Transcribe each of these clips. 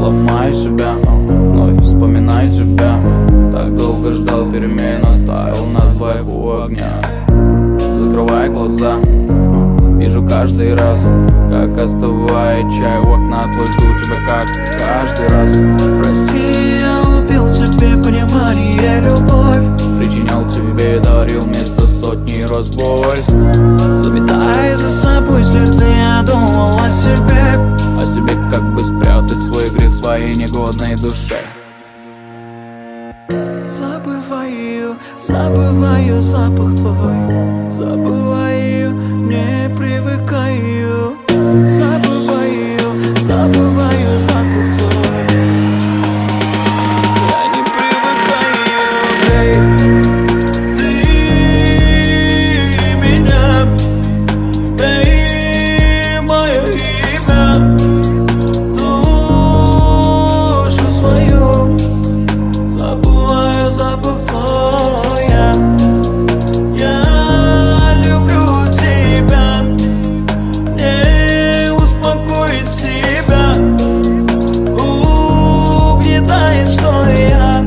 Ломаю себя, вновь вспоминаю тебя. Так долго ждал перемен, оставил нас двоих у огня. Закрывай глаза, вижу каждый раз, как остывает чай у окна. Твой жду тебя как каждый раз. Прости, я убил тебе понимание, любовь. Причинял тебе, дарил вместо сотни раз боль. Заметая за собой следы, я думал о себе. О себе, как бы спрятать свой грех в своей негодной душе. Забываю, забываю запах твой. Забываю, не привыкаю. Забываю, забываю запах твой. Я не привыкаю. Эй, ты меня, ты мое имя. Душу свою забываю запах твой. Я люблю тебя, не успокоить себя. Угнетает, что я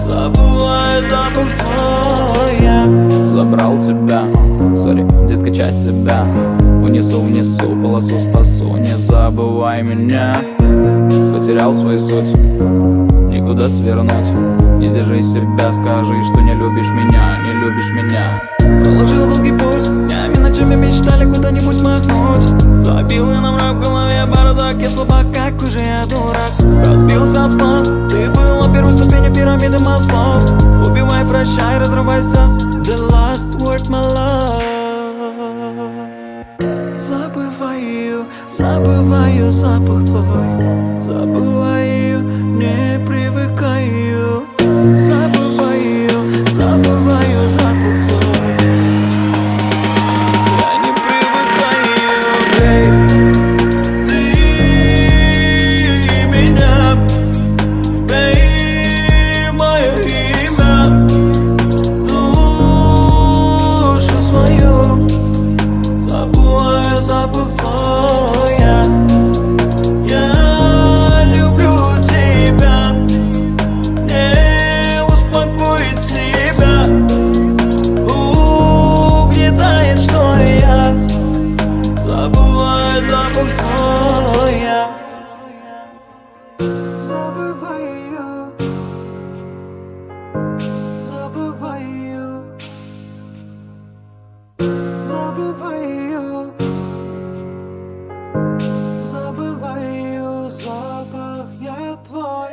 забываю запах твой. Забрал тебя, сори, детка, часть тебя. Унесу, внесу, полосу спасу, не забывай меня. Потерял свою суть, никуда свернуть. Не держи себя, скажи, что не любишь меня, не любишь меня. Проложил долгий путь, днями, ночами мечтали куда-нибудь махнуть. Забил я на мрак в голове, бардак, я слабак, какой же я дурак. Разбился об слон, ты был на первой ступени пирамиды Маслоу. Убивай, прощай, разрывайся, the last word, my love. Забываю, забываю запах твой. Забываю, не привыкаю. Забываю, забываю запах твой. Я не привыкаю. Эй, ты меня, ты мое имя. Душу свою забываю запах твой. Я люблю тебя, не успокоить себя. Угнетает, что я забываю запах твой. Забываю, забываю, забываю, забываю запах я твой.